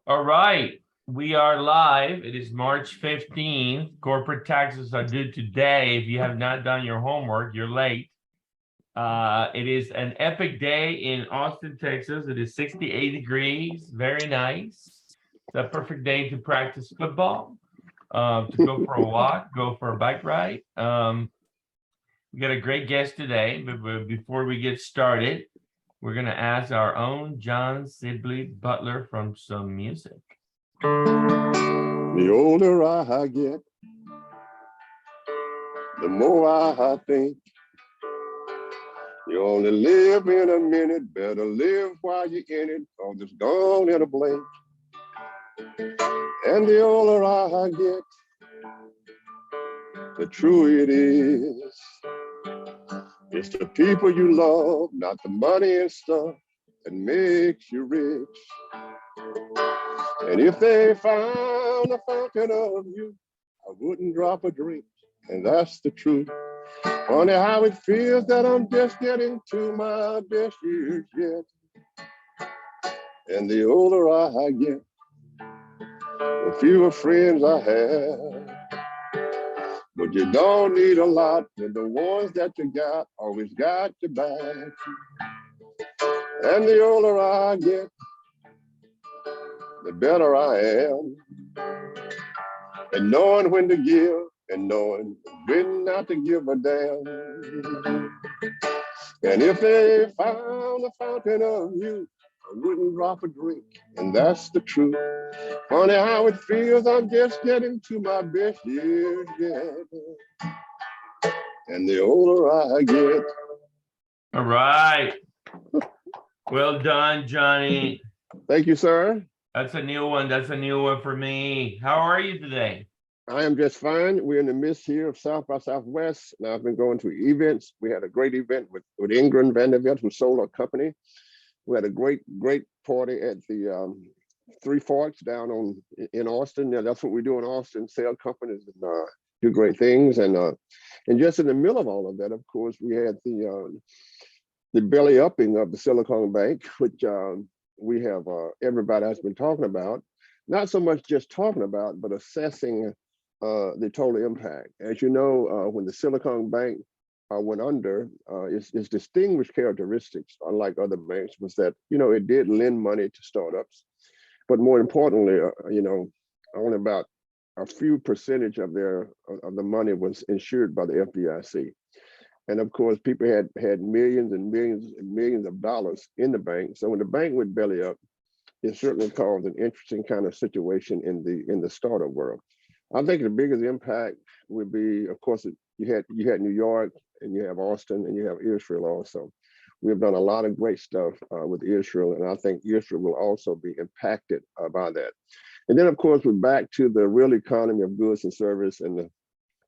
All right, we are live. It is March 15th. Corporate taxes are due today. If you have not done your homework, you're late. It is an epic day in Austin, Texas. It is 68 degrees, very nice. It's a perfect day to practice football, to go for a walk, go for a bike ride. We got a great guest today, but before we get started, we're going to ask our own John Sibley Butler from some music. The older I get, the more I think. You only live in a minute, better live while you're in it, cause it's gone in a blink. And the older I get, the truer it is. It's the people you love, not the money and stuff that makes you rich. And if they found a fountain of youth, I wouldn't drop a drink, and that's the truth. Funny how it feels that I'm just getting to my best years yet. And the older I get, the fewer friends I have. But you don't need a lot, and the ones that you got always got your back. And the older I get, the better I am. And knowing when to give and knowing when not to give a damn. And if they found a fountain of youth, I wouldn't drop a drink, and that's the truth. Funny how it feels, I'm just getting to my best years yet. And the older I get. All right. Well done, Johnny. Thank you, sir. That's a new one. That's a new one for me. How are you today? I am just fine. We're in the midst here of South by Southwest. Now I've been going to events. We had a great event with Ingrid Vanderbilt, who sold our company. We had a great party at the Three Forks down in Austin. Yeah, that's what we do in Austin, sell companies and do great things. And just in the middle of all of that, of course, we had the belly upping of the Silicon Bank, which we have everybody has been talking about. Not so much just talking about, but assessing the total impact. As you know, when the Silicon Bank went under, its distinguished characteristics, unlike other banks, was that, it did lend money to startups. But more importantly, only about a few percentage of the money was insured by the FDIC. And of course, people had millions and millions and millions of dollars in the bank. So when the bank went belly up, it certainly caused an interesting kind of situation in the startup world. I think the biggest impact would be, of course, you had New York, and you have Austin, and you have Israel also. We've done a lot of great stuff with Israel, and I think Israel will also be impacted by that. And then, of course, we're back to the real economy of goods and service and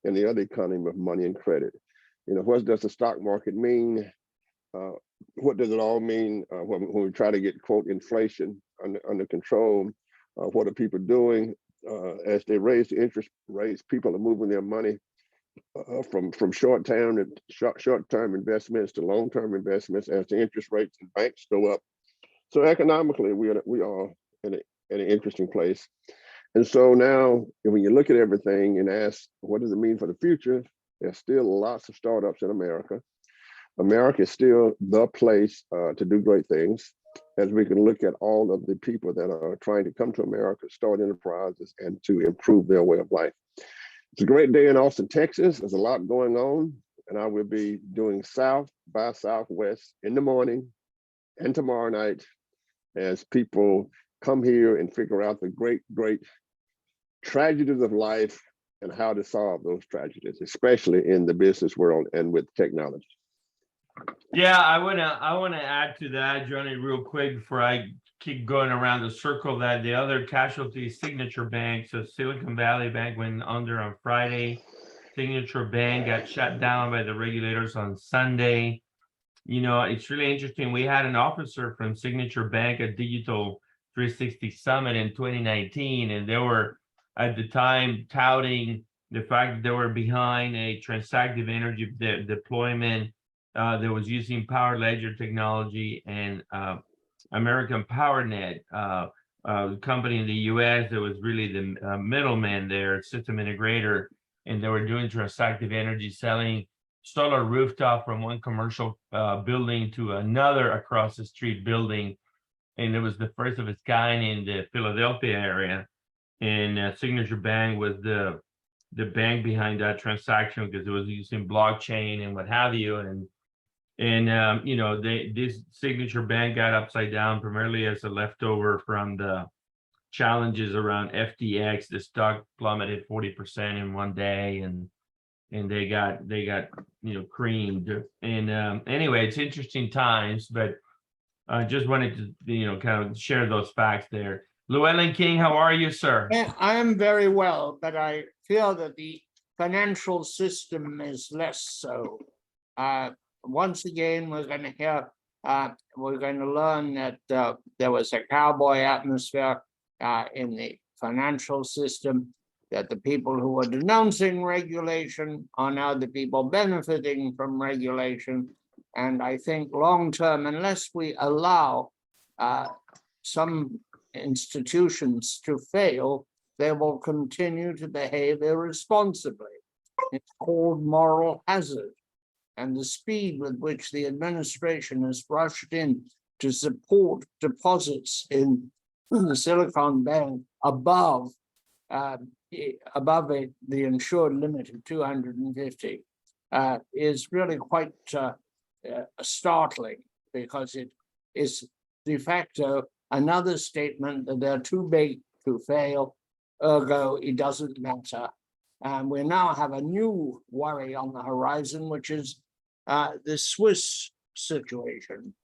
the other economy of money and credit. What does the stock market mean? What does it all mean when we try to get, quote, inflation under control? What are people doing? As they raise the interest rates, people are moving their money from short-term investments to long-term investments as the interest rates and banks go up. So economically, we are in an interesting place. And so now, when you look at everything and ask, what does it mean for the future? There's still lots of startups in America. America is still the place to do great things, as we can look at all of the people that are trying to come to America, start enterprises, and to improve their way of life. It's a great day in Austin, Texas. There's a lot going on, and I will be doing South by Southwest in the morning and tomorrow night as people come here and figure out the great tragedies of life and how to solve those tragedies, especially in the business world and with technology. Yeah, I wanna add to that, Johnny, real quick before I keep going around the circle. That the other casualty, Signature Bank, so Silicon Valley Bank went under on Friday. Signature Bank got shut down by the regulators on Sunday. It's really interesting. We had an officer from Signature Bank at Digital 360 Summit in 2019, and they were at the time touting the fact that they were behind a transactive energy deployment that was using Power Ledger technology and American PowerNet. company in the US that was really the middleman there, system integrator, and they were doing transactive energy, selling solar rooftop from one commercial building to another across the street building. And it was the first of its kind in the Philadelphia area. And Signature Bank was the bank behind that transaction because it was using blockchain and what have you. And you know, this Signature Bank got upside down primarily as a leftover from the challenges around FTX. The stock plummeted 40% in one day, and they got you know, creamed. And anyway, it's interesting times, but I just wanted to, you know, kind of share those facts there. Llewellyn King, how are you, sir? I am very well, but I feel that the financial system is less so. Once again, we're going to hear, we're going to learn that there was a cowboy atmosphere in the financial system, that the people who were denouncing regulation are now the people benefiting from regulation. And I think long-term, unless we allow some institutions to fail, they will continue to behave irresponsibly. It's called moral hazard. And the speed with which the administration has rushed in to support deposits in the Silicon Bank above the insured limit of 250 is really quite startling, because it is de facto another statement that they're too big to fail, ergo it doesn't matter. And we now have a new worry on the horizon, which is the Swiss situation,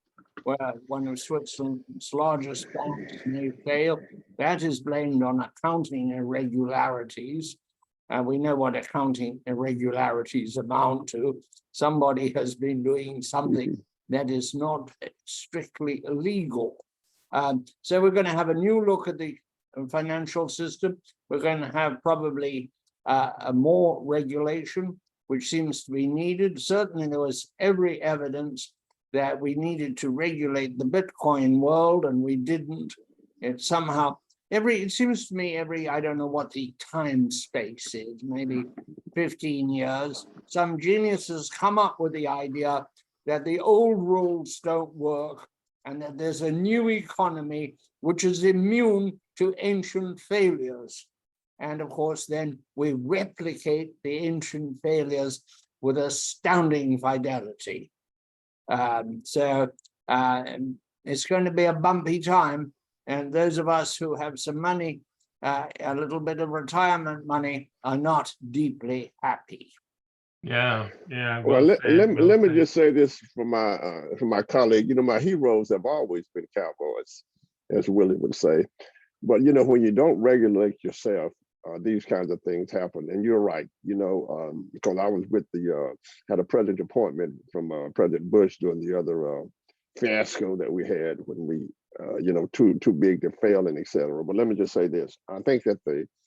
where one of Switzerland's largest banks may fail. That is blamed on accounting irregularities. We know what accounting irregularities amount to. Somebody has been doing something that is not strictly illegal. So we're going to have a new look at the financial system. We're going to have probably a more regulation, which seems to be needed. Certainly there was every evidence that we needed to regulate the Bitcoin world, and we didn't. It somehow, it seems to me I don't know what the time space is, maybe 15 years, some geniuses come up with the idea that the old rules don't work, and that there's a new economy which is immune to ancient failures. And of course, then we replicate the ancient failures with astounding fidelity. So it's going to be a bumpy time. And those of us who have some money, a little bit of retirement money, are not deeply happy. Yeah. Well, let me just say this for my colleague. You know, my heroes have always been cowboys, as Willie would say. But you know, when you don't regulate yourself, these kinds of things happen. And you're right. You know, because I was with had a president appointment from President Bush during the other fiasco that we had when we, you know, too big to fail and et cetera. But let me just say this. I think that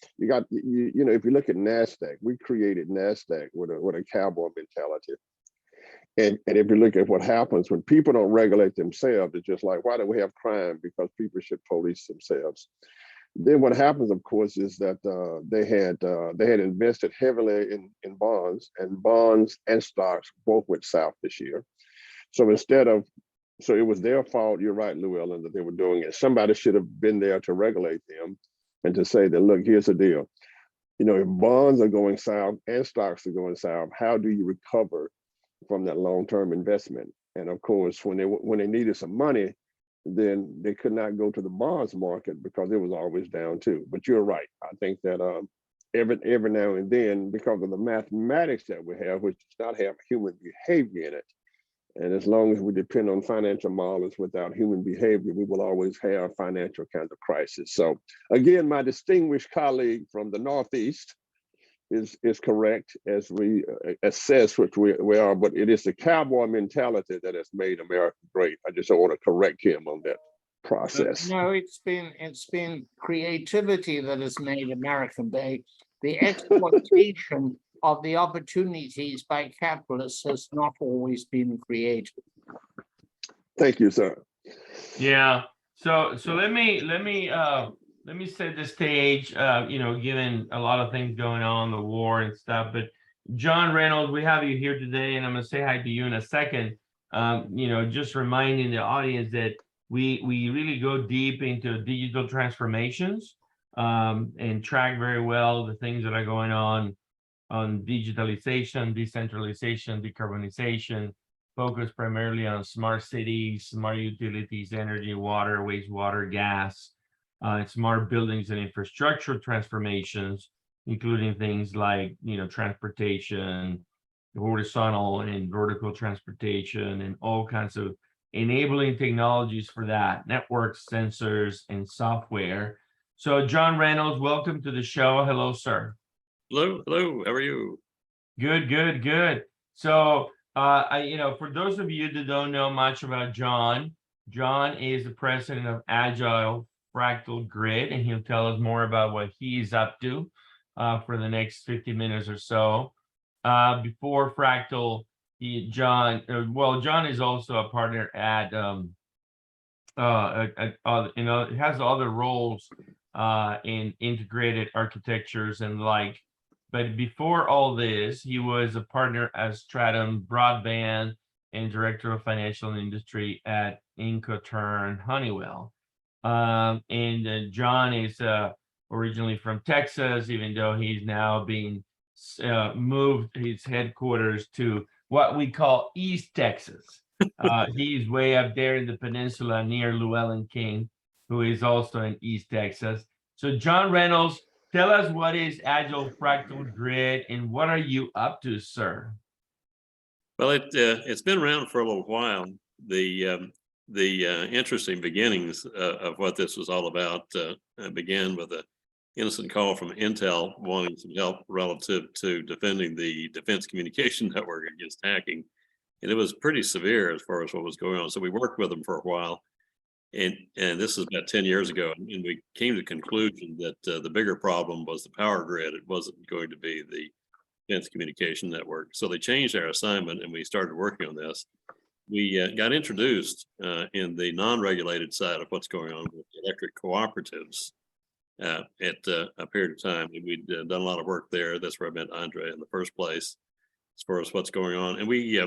you know, if you look at NASDAQ, we created NASDAQ with a cowboy mentality. And if you look at what happens when people don't regulate themselves, it's just like, why do we have crime? Because people should police themselves. Then what happens, of course, is that they had invested heavily in bonds and stocks both went south this year. So so it was their fault. You're right, Llewellyn, that they were doing it. Somebody should have been there to regulate them and to say that, look, here's the deal. You know, if bonds are going south and stocks are going south, how do you recover from that long-term investment? And of course, when they needed some money, then they could not go to the bonds market because it was always down too. But you're right. I think that every now and then, because of the mathematics that we have, which does not have human behavior in it, and as long as we depend on financial models without human behavior, we will always have financial kinds of crisis. So again, my distinguished colleague from the Northeast is correct as we assess which we are, but it is the cowboy mentality that has made America great. I just want to correct him on that process. No, it's been creativity that has made America great. The exploitation of the opportunities by capitalists has not always been created. Thank you, sir. Yeah. So let me set the stage, given a lot of things going on, the war and stuff, but John Reynolds, we have you here today, and I'm gonna say hi to you in a second. Just reminding the audience that we really go deep into digital transformations, and track very well the things that are going on digitalization, decentralization, decarbonization, focus primarily on smart cities, smart utilities, energy, water, wastewater, gas, and smart buildings and infrastructure transformations, including things like, transportation, horizontal and vertical transportation, and all kinds of enabling technologies for that, networks, sensors, and software. So John Reynolds, welcome to the show. Hello, sir. Hello, hello, how are you? Good, good, good. So, for those of you that don't know much about John, John is the president of Agile Fractal Grid, and he'll tell us more about what he's up to for the next 50 minutes or so. Before Fractal, John is also a partner at, has other roles in integrated architectures and like. But before all this, he was a partner at Stratum Broadband and director of financial industry at Incoterm Honeywell. And John is originally from Texas, even though he's now being moved his headquarters to what we call East Texas. He's way up there in the peninsula near Llewellyn King, who is also in East Texas. So John Reynolds, tell us what is Agile Fractal Grid and what are you up to, sir? Well, it's been around for a little while. The interesting beginnings of what this was all about began with an innocent call from Intel wanting some help relative to defending the Defense Communication Network against hacking. And it was pretty severe as far as what was going on. So we worked with them for a while. And this is about 10 years ago, and we came to the conclusion that the bigger problem was the power grid. It wasn't going to be the Defense Communication Network. So they changed our assignment, and we started working on this. We got introduced in the non-regulated side of what's going on with electric cooperatives at a period of time. And we'd done a lot of work there. That's where I met Andre in the first place, as far as what's going on. And we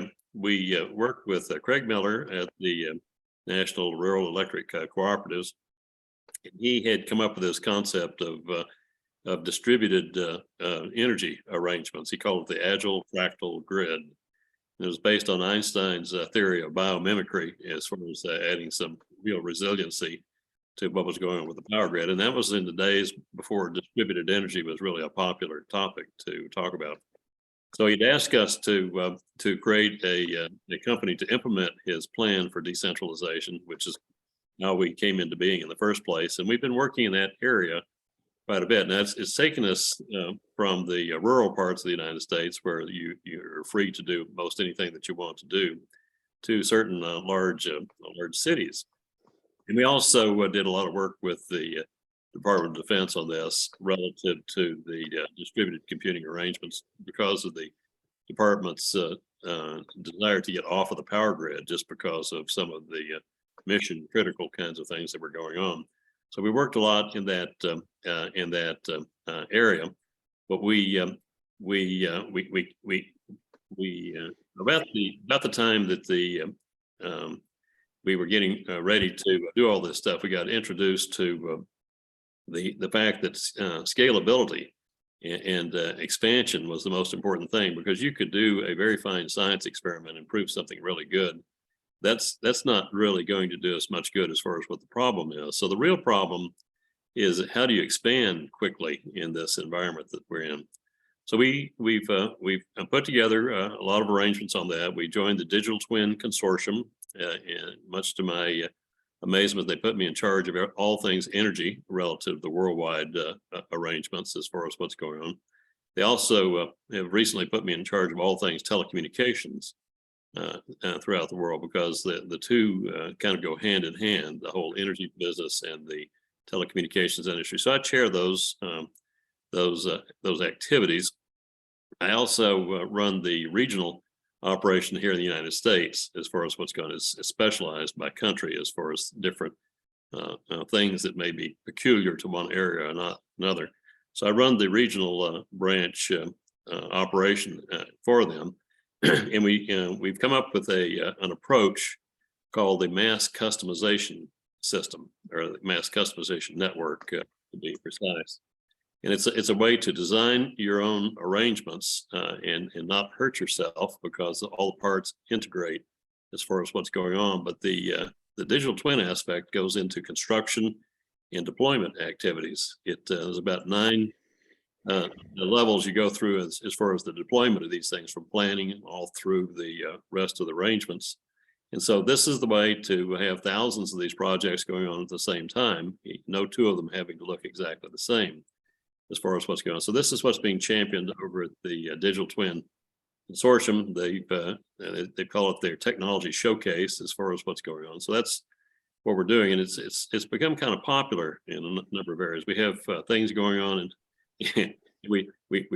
worked with Craig Miller at the National Rural Electric Cooperatives. He had come up with this concept of distributed energy arrangements. He called it the Agile Fractal Grid. It was based on Einstein's theory of biomimicry as far as adding some real resiliency to what was going on with the power grid. And that was in the days before distributed energy was really a popular topic to talk about. So he'd asked us to create a company to implement his plan for decentralization, which is how we came into being in the first place. And we've been working in that area quite a bit. And it's taken us from the rural parts of the United States, where you're free to do most anything that you want to do, to certain large cities. And we also did a lot of work with the Department of Defense on this relative to the distributed computing arrangements, because of the department's desire to get off of the power grid, just because of some of the mission critical kinds of things that were going on. So we worked a lot in that area. But about the time that we were getting ready to do all this stuff, we got introduced to the fact that scalability and expansion was the most important thing, because you could do a very fine science experiment and prove something really good. That's not really going to do us much good as far as what the problem is. So the real problem is, how do you expand quickly in this environment that we're in? So we've put together a lot of arrangements on that. We joined the Digital Twin Consortium, and much to my amazement, they put me in charge of all things energy relative to the worldwide arrangements as far as what's going on. They also have recently put me in charge of all things telecommunications throughout the world, because the two kind of go hand in hand, the whole energy business and the telecommunications industry. So I chair those activities. I also run the regional operation here in the United States, as far as what's going is specialized by country as far as different things that may be peculiar to one area or not another. So I run the regional branch operation for them, and we've come up with an approach called the mass customization system, or the mass customization network, to be precise. And it's a way to design your own arrangements and not hurt yourself, because all the parts integrate as far as what's going on. But the digital twin aspect goes into construction and deployment activities. There's about 9 levels you go through as far as the deployment of these things, from planning all through the rest of the arrangements. And so this is the way to have thousands of these projects going on at the same time, no 2 of them having to look exactly the same as far as what's going on. So this is what's being championed over at the Digital Twin Consortium. They call it their technology showcase as far as what's going on. So that's what we're doing, and it's become kind of popular in a number of areas. We have things going on, and we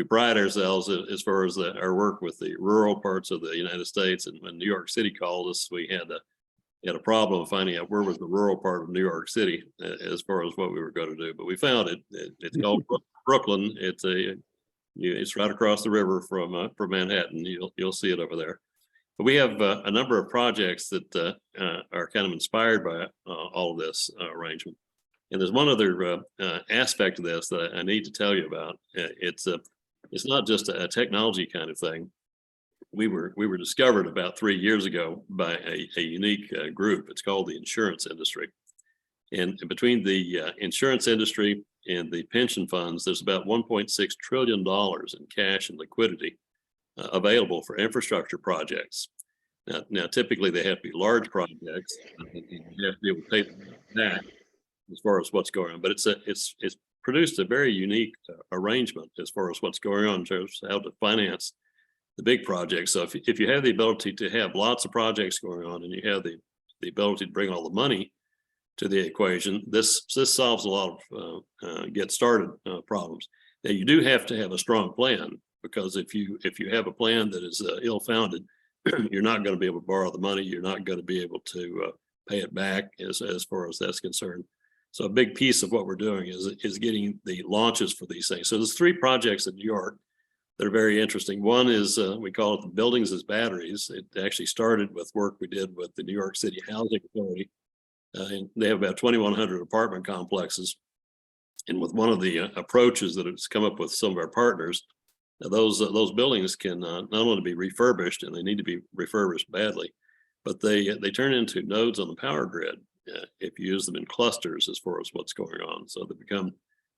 pride ourselves as far as our work with the rural parts of the United States. And when New York City called us, we had a problem of finding out where was the rural part of New York City as far as what we were going to do. But we found it. It's called Brooklyn. It's right across the river from Manhattan. You'll see it over there. But we have a number of projects that are kind of inspired by all of this arrangement. And there's one other aspect of this that I need to tell you about. It's not just a technology kind of thing. We were discovered about 3 years ago by a unique group. It's called the insurance industry. And between the insurance industry and the pension funds, there's about $1.6 trillion in cash and liquidity available for infrastructure projects. Now, typically they have to be large projects, and you have to be able to pay them back as far as what's going on. But it's produced a very unique arrangement as far as what's going on in terms of how to finance the big projects. So if you have the ability to have lots of projects going on, and you have the ability to bring all the money to the equation, this solves a lot of get started problems. Now, you do have to have a strong plan, because if you have a plan that is ill-founded, you're not going to be able to borrow the money. You're not going to be able to pay it back as far as that's concerned. So a big piece of what we're doing is getting the launches for these things. So there's 3 projects in New York that are very interesting. One is we call it the Buildings as Batteries. It actually started with work we did with the New York City Housing Authority. And they have about 2,100 apartment complexes. And with one of the approaches that has come up with some of our partners, those buildings can not only be refurbished, and they need to be refurbished badly, but they turn into nodes on the power grid if you use them in clusters as far as what's going on. So they become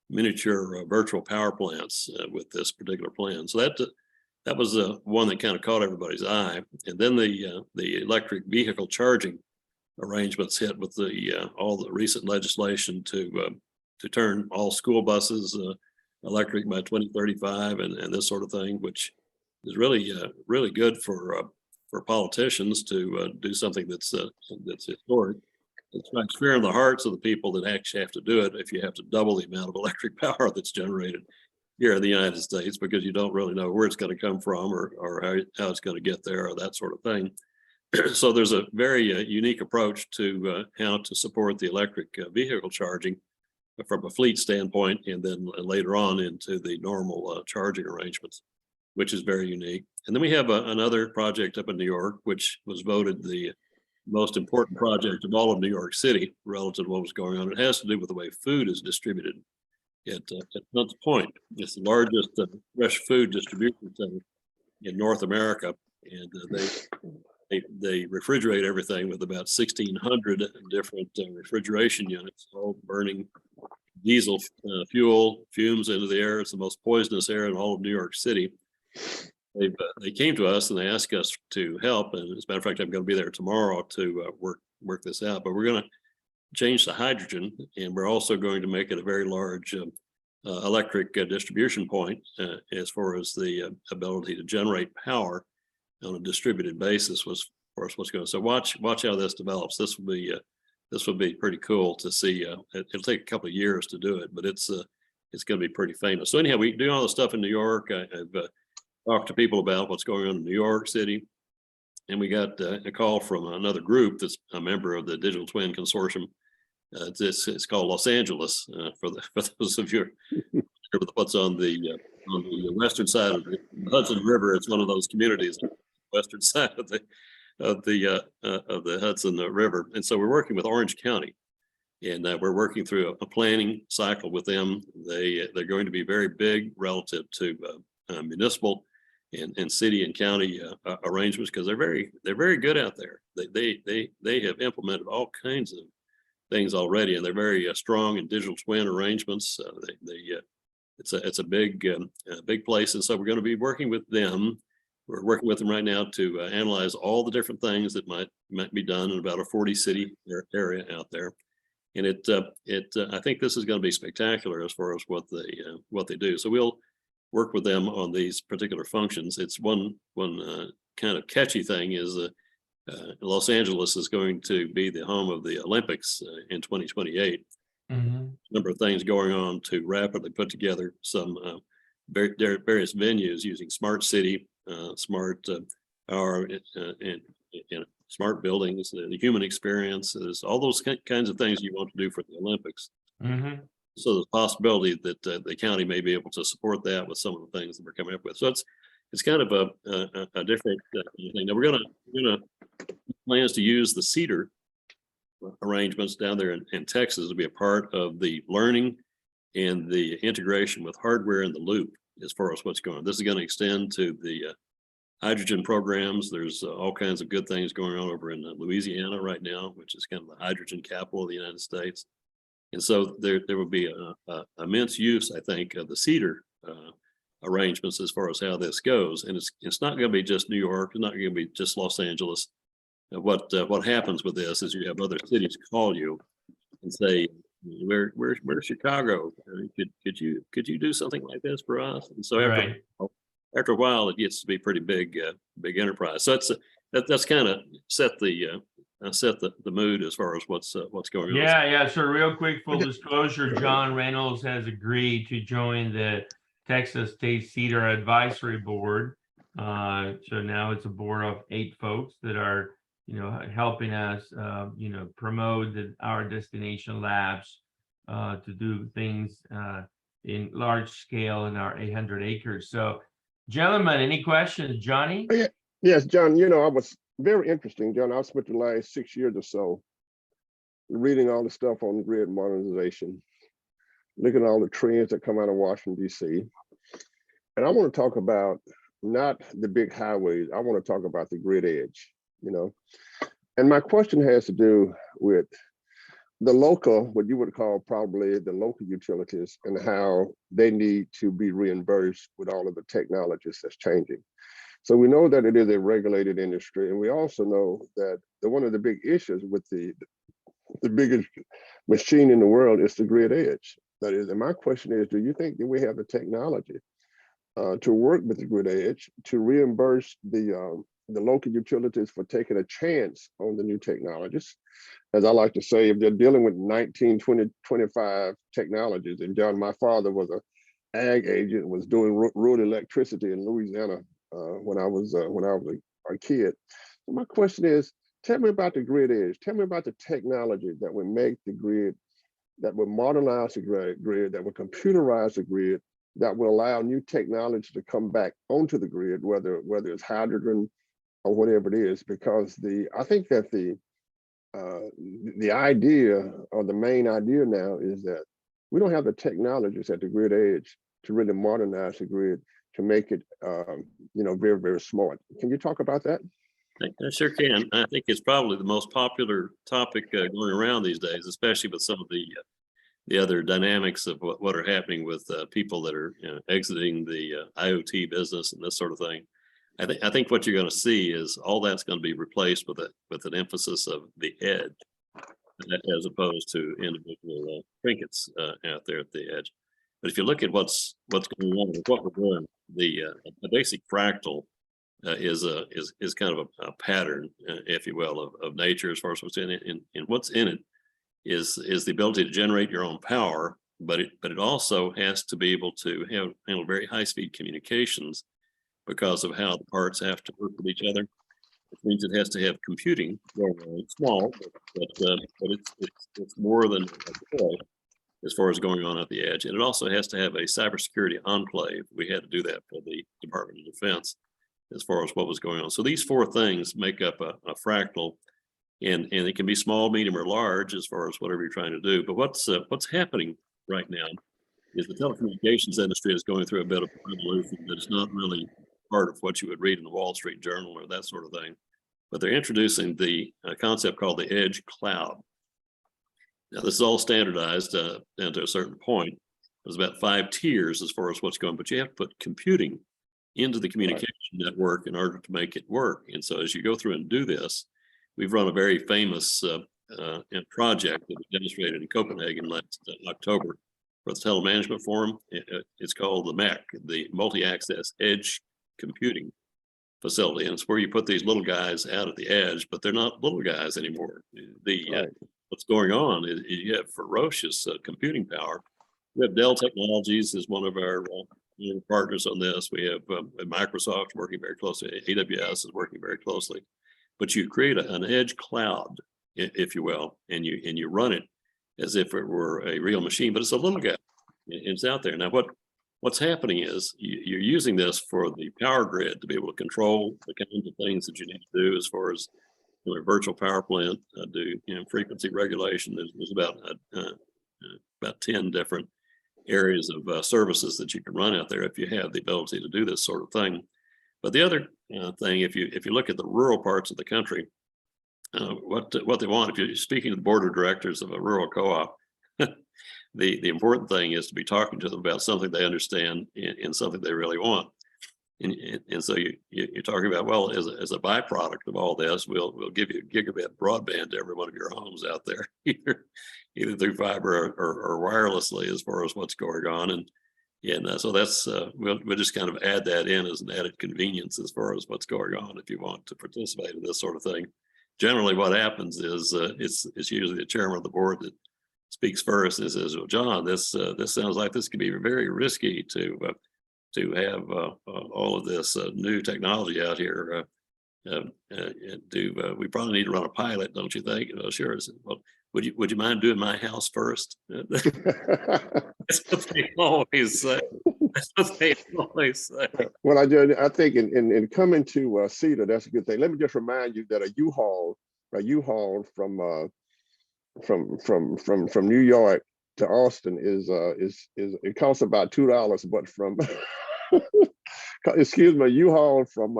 miniature virtual power plants with this particular plan. So that was one that kind of caught everybody's eye. And then the electric vehicle charging arrangements hit with all the recent legislation to turn all school buses electric by 2035 and this sort of thing, which is really good for politicians to do something that's historic. It strikes fear in the hearts of the people that actually have to do it if you have to double the amount of electric power that's generated here in the United States, because you don't really know where it's going to come from or how it's going to get there or that sort of thing. So there's a very unique approach to how to support the electric vehicle charging from a fleet standpoint, and then later on into the normal charging arrangements, which is very unique. And then we have another project up in New York, which was voted the most important project of all of New York City relative to what was going on. It has to do with the way food is distributed at Hunts Point. It's the largest fresh food distribution center in North America, and they refrigerate everything with about 1,600 different refrigeration units, all burning diesel fuel fumes into the air. It's the most poisonous air in all of New York City. They came to us and they asked us to help. And as a matter of fact, I'm going to be there tomorrow to work this out. But we're going to change the hydrogen, and we're also going to make it a very large electric distribution point as far as the ability to generate power on a distributed basis was, of course, what's going on. So watch how this develops. This will be pretty cool to see. It'll take a couple of years to do it, but it's going to be pretty famous. So anyhow, we do all the stuff in New York. I've talked to people about what's going on in New York City, and we got a call from another group that's a member of the Digital Twin Consortium it's called Los Angeles for those of you who are what's on the western side of the Hudson River. It's one of those communities on the western side of the Hudson River. And so we're working with Orange County, and we're working through a planning cycle with them. They're going to be very big relative to municipal and city and county arrangements, because they're very good out there. They have implemented all kinds of things already, and they're very strong in digital twin arrangements. It's a big place, and so we're going to be working with them. We're working with them right now to analyze all the different things that might be done in about a 40 city area out there. And I think this is going to be spectacular as far as what they do. So we'll work with them on these particular functions. It's one kind of catchy thing is Los Angeles is going to be the home of the Olympics in 2028. Number of things going on to rapidly put together some various venues using smart city, smart power, and smart buildings, the human experiences, all those kinds of things you want to do for the Olympics. So there's a possibility that the county may be able to support that with some of the things that we're coming up with. So it's kind of a different thing. Now we're gonna plans to use the Cedar arrangements down there in Texas to be a part of the learning and the integration with hardware in the loop as far as what's going on. This is going to extend to the hydrogen programs. There's all kinds of good things going on over in Louisiana right now, which is kind of the hydrogen capital of the United States. And so there will be a immense use, I think, of the Cedar arrangements as far as how this goes. And it's not going to be just New York. It's not going to be just Los Angeles. What happens with this is you have other cities call you and say, "Where's Chicago? Could you do something like this for us?" And so after a while, it gets to be pretty big enterprise. So that's kind of set the mood as far as what's going on. Yeah. So real quick, full disclosure, John Reynolds has agreed to join the Texas State Cedar Advisory Board. So now it's a board of 8 folks that are, helping us, promote our destination labs to do things in large scale in our 800 acres. So, gentlemen, any questions? Johnny? Yes, John, I was very interesting, John. I've spent the last 6 years or so reading all the stuff on grid modernization, looking at all the trends that come out of Washington, D.C. And I want to talk about not the big highways. I want to talk about the grid edge, And my question has to do with the local, what you would call probably the local utilities, and how they need to be reimbursed with all of the technologies that's changing. So we know that it is a regulated industry, and we also know that one of the big issues with the biggest machine in the world is the grid edge. That is, and my question is, do you think that we have the technology to work with the grid edge to reimburse the local utilities for taking a chance on the new technologies? As I like to say, if they're dealing with 19, 20, 25 technologies, and John, my father was an ag agent, was doing rural electricity in Louisiana when I was a kid. So my question is, tell me about the grid edge. Tell me about the technology that would make the grid, that would modernize the grid, that would computerize the grid, that will allow new technology to come back onto the grid, whether it's hydrogen or whatever it is. Because I think that the idea, or the main idea now, is that we don't have the technologies at the grid edge to really modernize the grid, to make it very, very smart. Can you talk about that? I sure can. I think it's probably the most popular topic going around these days, especially with some of the other dynamics of what are happening with people that are exiting the IoT business and this sort of thing. I think what you're going to see is all that's going to be replaced with an emphasis of the edge, as opposed to individual trinkets out there at the edge. But if you look at what's going on with what we're doing, the basic fractal is kind of a pattern, if you will, of nature as far as what's in it. And what's in it is the ability to generate your own power, but it also has to be able to handle very high speed communications because of how the parts have to work with each other. which means it has to have computing going on. It's small, but it's more than a toy as far as going on at the edge. And it also has to have a cybersecurity enclave. We had to do that for the Department of Defense as far as what was going on. So these four things make up a fractal, and it can be small, medium, or large as far as whatever you're trying to do. But what's happening right now is the telecommunications industry is going through a bit of a revolution that is not really part of what you would read in the Wall Street Journal or that sort of thing. But they're introducing the concept called the edge cloud. Now, this is all standardized down to a certain point. There's about 5 tiers as far as what's going, but you have to put computing into the communication network in order to make it work. And so as you go through and do this, we've run a very famous project that was demonstrated in Copenhagen last October for the Telemanagement Forum. It's called the MEC, the Multi-Access Edge Computing Facility. And it's where you put these little guys out at the edge, but they're not little guys anymore. What's going on is you have ferocious computing power. We have Dell Technologies as one of our partners on this. We have Microsoft working very closely. AWS is working very closely. But you create an edge cloud, if you will, and you run it as if it were a real machine, but it's a little guy. It's out there. Now, what's happening is you're using this for the power grid to be able to control the kinds of things that you need to do as far as a virtual power plant, do frequency regulation. There's about 10 different areas of services that you can run out there if you have the ability to do this sort of thing. But the other thing, if you look at the rural parts of the country, what they want, if you're speaking to the board of directors of a rural co-op, the important thing is to be talking to them about something they understand and something they really want. And so you're talking about, well, as a byproduct of all this, we'll give you gigabit broadband to every one of your homes out there, either through fiber or wirelessly, as far as what's going on. And so that's we'll just kind of add that in as an added convenience as far as what's going on if you want to participate in this sort of thing. Generally, what happens is it's usually the chairman of the board that speaks first and says, "Well, John, this sounds like this could be very risky to have all of this new technology out here. We probably need to run a pilot, don't you think?" Sure. I said, well, would you mind doing my house first? That's what they always say. That's what they always say. Well, I think in coming to Cedar, that's a good thing. Let me just remind you that a U-Haul from New York to Austin is it costs about $2, but from excuse me, U-Haul from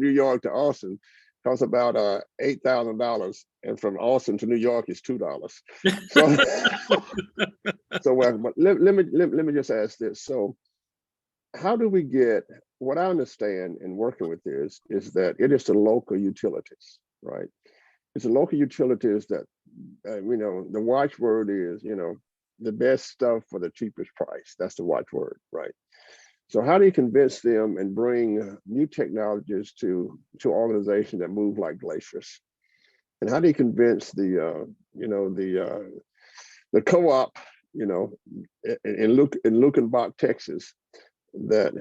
New York to Austin costs about $8,000, and from Austin to New York is $2. So, but let me just ask this. So, how do we get? What I understand in working with this is that it is the local utilities, right? It's the local utilities that the watchword is the best stuff for the cheapest price. That's the watchword, right? So how do you convince them and bring new technologies to organizations that move like glaciers? And how do you convince the co-op, in Luckenbach, Texas, that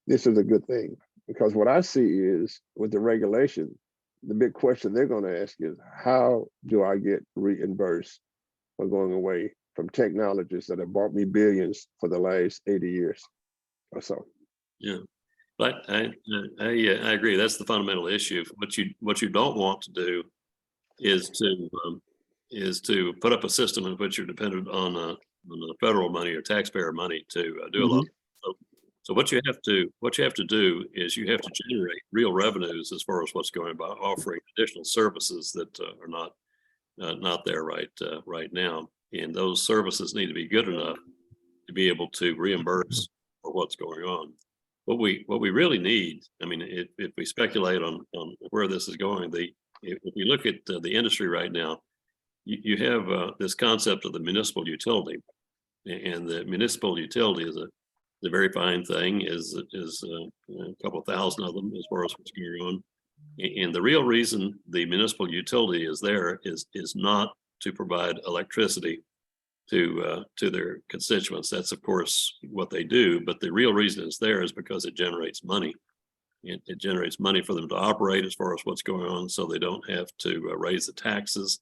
this is a good thing? Because what I see is with the regulation, the big question they're going to ask is, how do I get reimbursed for going away from technologies that have bought me billions for the last 80 years? Or so. Yeah, but I agree. That's the fundamental issue. What you don't want to do is to put up a system in which you're dependent on the federal money or taxpayer money to do a lot. So what you have to do is you have to generate real revenues as far as what's going by offering additional services that are not there right now, and those services need to be good enough to be able to reimburse for what's going on. What we really need, I mean, if we speculate on where this is going, if we look at the industry right now, you have this concept of the municipal utility, and the municipal utility is a very fine thing. Is a couple of thousand of them as far as what's going on, and the real reason the municipal utility is there is not to provide electricity to their constituents. That's of course what they do, but the real reason it's there is because it generates money. it generates money for them to operate as far as what's going on, so they don't have to raise the taxes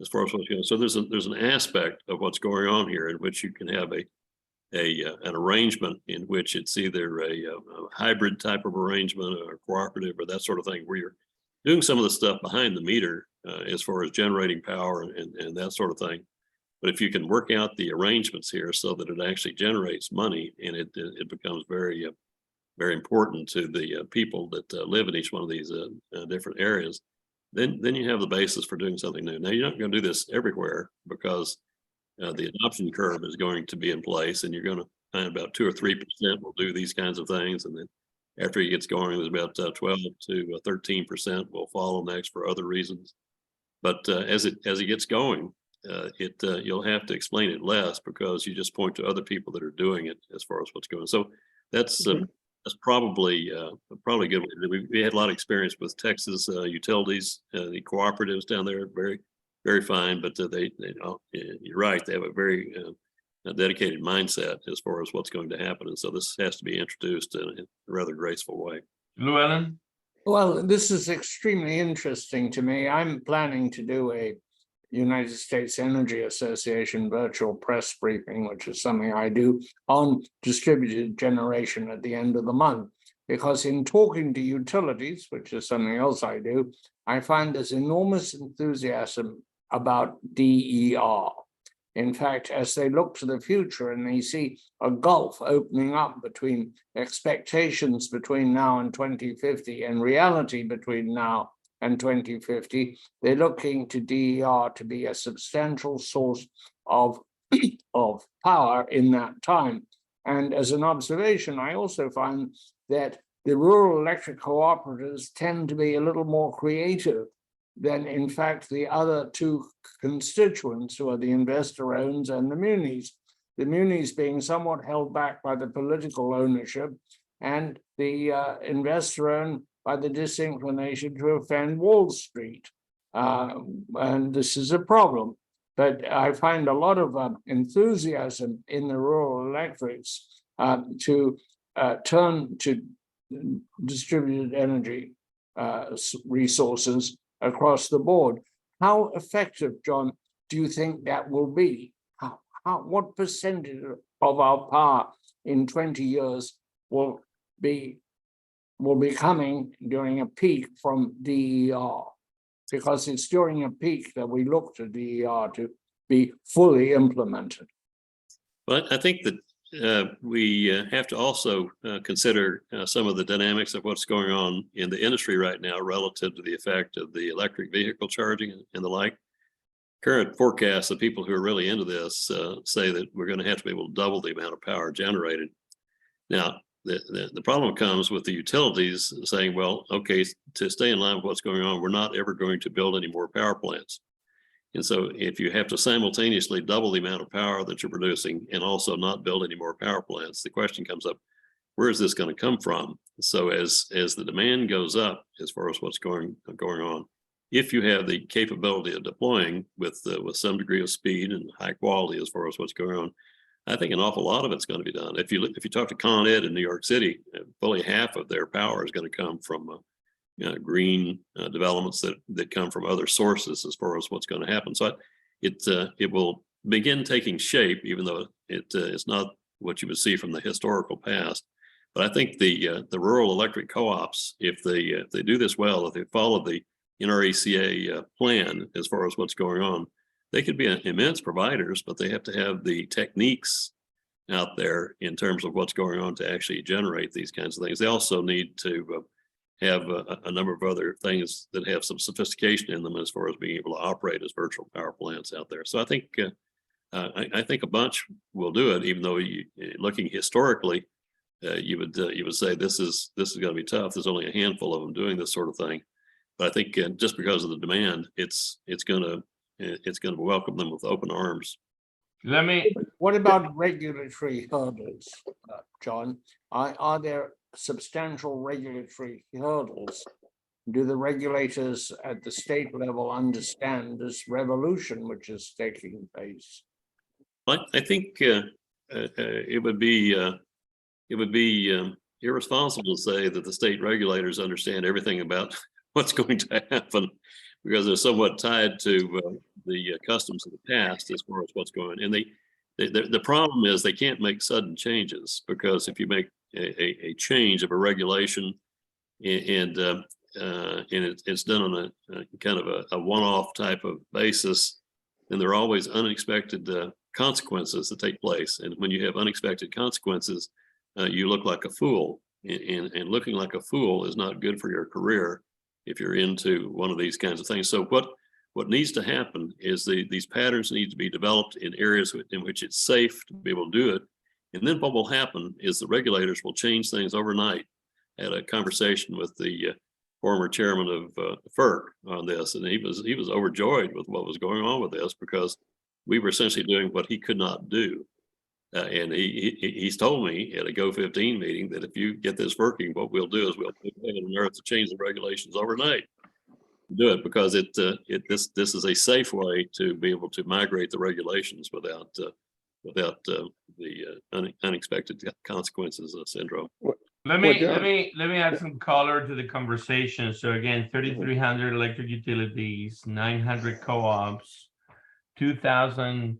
as far as what's going on. So there's an aspect of what's going on here in which you can have an arrangement in which it's either a hybrid type of arrangement or cooperative or that sort of thing, where you're doing some of the stuff behind the meter as far as generating power and that sort of thing. But if you can work out the arrangements here so that it actually generates money and it becomes very, very important to the people that live in each one of these different areas, then you have the basis for doing something new. Now, you're not going to do this everywhere because the adoption curve is going to be in place, and you're going to find about 2 or 3% will do these kinds of things, and then after it gets going, there's about 12 to 13% will follow next for other reasons. But as it gets going, you'll have to explain it less because you just point to other people that are doing it as far as what's going on. So that's probably good. We had a lot of experience with Texas utilities, the cooperatives down there, very, very fine, but you're right, they have a very dedicated mindset as far as what's going to happen. And so this has to be introduced in a rather graceful way. Llewellyn? Well, this is extremely interesting to me. I'm planning to do a United States Energy Association virtual press briefing, which is something I do on distributed generation at the end of the month. Because in talking to utilities, which is something else I do, I find there's enormous enthusiasm about DER. In fact, as they look to the future and they see a gulf opening up between expectations between now and 2050 and reality between now and 2050, they're looking to DER to be a substantial source of power in that time. And as an observation, I also find that the rural electric cooperatives tend to be a little more creative than, in fact, the other two constituents, who are the investor-owns and the munis. The munis being somewhat held back by the political ownership, and the investor-owned by the disinclination to offend Wall Street. And this is a problem. But I find a lot of enthusiasm in the rural electorates to turn to distributed energy resources across the board. How effective, John, do you think that will be? What percentage of our power in 20 years will be coming during a peak from DER? Because it's during a peak that we look to DER to be fully implemented. But I think that we have to also consider some of the dynamics of what's going on in the industry right now relative to the effect of the electric vehicle charging and the like. Current forecasts of people who are really into this say that we're going to have to be able to double the amount of power generated. Now, the problem comes with the utilities saying, well, okay, to stay in line with what's going on, we're not ever going to build any more power plants. And so if you have to simultaneously double the amount of power that you're producing and also not build any more power plants, the question comes up, where is this going to come from? So as the demand goes up, as far as what's going on, if you have the capability of deploying with some degree of speed and high quality as far as what's going on, I think an awful lot of it's going to be done. If you talk to Con Ed in New York City, fully half of their power is going to come from green developments that come from other sources as far as what's going to happen. So it will begin taking shape, even though it's not what you would see from the historical past. But I think the rural electric co-ops, if they do this well, if they follow the NRECA plan as far as what's going on, they could be immense providers, but they have to have the techniques out there in terms of what's going on to actually generate these kinds of things. They also need to have a number of other things that have some sophistication in them as far as being able to operate as virtual power plants out there. So I think a bunch will do it, even though looking historically, you would say this is going to be tough. There's only a handful of them doing this sort of thing. But I think just because of the demand, it's going to welcome them with open arms. What about regulatory hurdles, John? Are there substantial regulatory hurdles? Do the regulators at the state level understand this revolution which is taking place? I think it would be irresponsible to say that the state regulators understand everything about what's going to happen, because they're somewhat tied to the customs of the past as far as what's going. And the problem is they can't make sudden changes, because if you make a change of a regulation and it's done on a kind of a one-off type of basis, then there are always unexpected consequences that take place. And when you have unexpected consequences, you look like a fool. And looking like a fool is not good for your career if you're into one of these kinds of things. So what needs to happen is these patterns need to be developed in areas in which it's safe to be able to do it. And then what will happen is the regulators will change things overnight. I had a conversation with the former chairman of FERC on this, and he was overjoyed with what was going on with this, because we were essentially doing what he could not do. And he's told me at a Go15 meeting that if you get this working, what we'll do is we'll put heaven and earth to change the regulations overnight. Do it because this is a safe way to be able to migrate the regulations without the unexpected consequences of syndrome. Let me add some color to the conversation. So again, 3,300 electric utilities, 900 co-ops, 2,000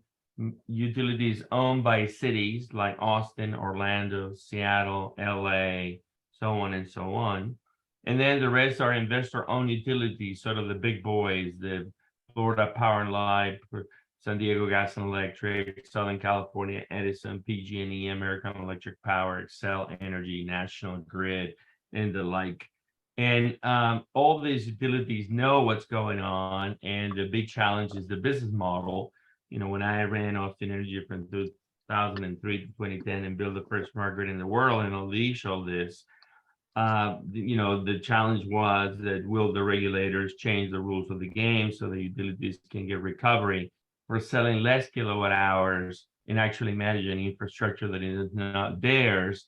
utilities owned by cities like Austin, Orlando, Seattle, LA, so on and so on. And then the rest are investor-owned utilities, sort of the big boys, the Florida Power and Light, San Diego Gas and Electric, Southern California Edison, PG&E, American Electric Power, Xcel Energy, National Grid, and the like. And all these utilities know what's going on, and the big challenge is the business model. You know, when I ran Austin Energy from 2003 to 2010 and built the first smart grid in the world and unleash all this, you know, the challenge was that will the regulators change the rules of the game so the utilities can get recovery for selling less kilowatt hours and actually managing infrastructure that is not theirs,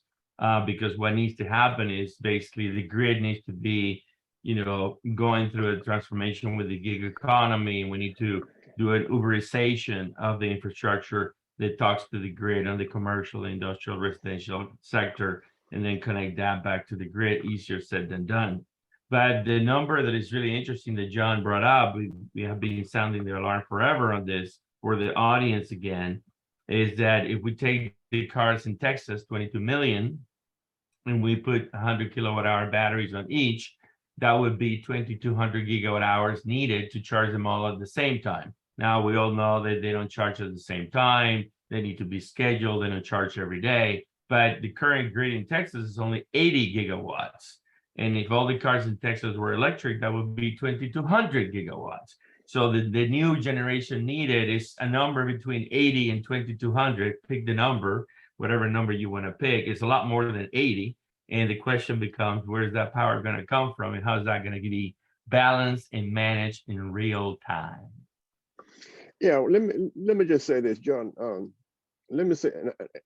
because what needs to happen is basically the grid needs to be, you know, going through a transformation with the gig economy. We need to do an Uberization of the infrastructure that talks to the grid on the commercial, industrial, residential sector, and then connect that back to the grid. Easier said than done. But the number that is really interesting that John brought up, we have been sounding the alarm forever on this for the audience again, is that if we take the cars in Texas, 22 million, and we put 100 kilowatt hour batteries on each, that would be 2,200 gigawatt hours needed to charge them all at the same time. Now, we all know that they don't charge at the same time. They need to be scheduled. They don't charge every day. But the current grid in Texas is only 80 gigawatts. And if all the cars in Texas were electric, that would be 2,200 gigawatts. So the new generation needed is a number between 80 and 2,200. Pick the number, whatever number you want to pick. It's a lot more than 80. And the question becomes, where is that power going to come from? And how is that going to be balanced and managed in real time? Yeah, let me just say this, John. Let me say,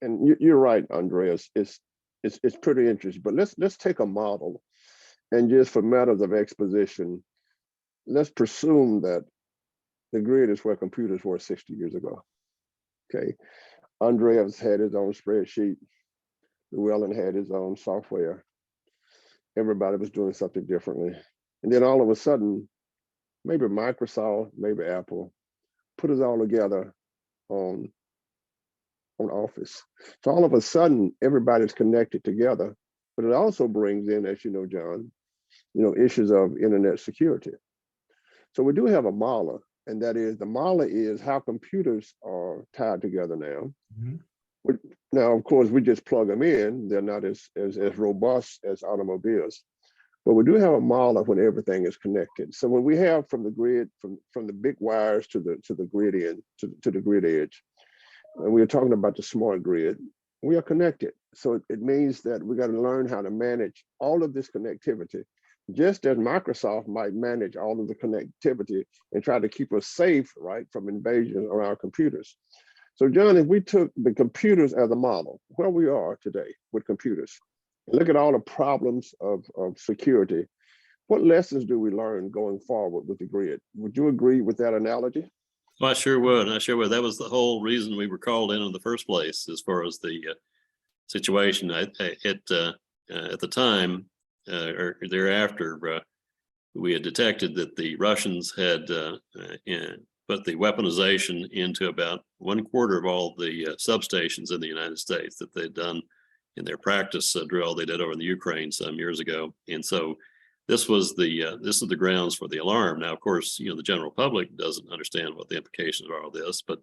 and you're right, Andreas. It's pretty interesting. But let's take a model, and just for matters of exposition, let's presume that the grid is where computers were 60 years ago. Okay, Andreas had his own spreadsheet. Llewellyn had his own software. Everybody was doing something differently, and then all of a sudden, maybe Microsoft, maybe Apple, put us all together on Office. So all of a sudden, everybody's connected together, but it also brings in, as you know, John, you know, issues of internet security. So we do have a model, and that is the model is how computers are tied together now. Mm-hmm. Now, of course, we just plug them in. They're not as robust as automobiles. But we do have a model of when everything is connected. So when we have from the grid, from the big wires to the grid end, to the grid edge, and we're talking about the smart grid, we are connected. So it means that we got to learn how to manage all of this connectivity, just as Microsoft might manage all of the connectivity and try to keep us safe, right, from invasion of our computers. So John, if we took the computers as a model, where we are today with computers, look at all the problems of security, what lessons do we learn going forward with the grid? Would you agree with that analogy? Well, I sure would. That was the whole reason we were called in the first place, as far as the situation. at the time or thereafter, we had detected that the Russians had put the weaponization into about 1/4 of all the substations in the United States that they'd done in their practice drill they did over in the Ukraine some years ago. And so this is the grounds for the alarm. Now, of course, the general public doesn't understand what the implications are of this, but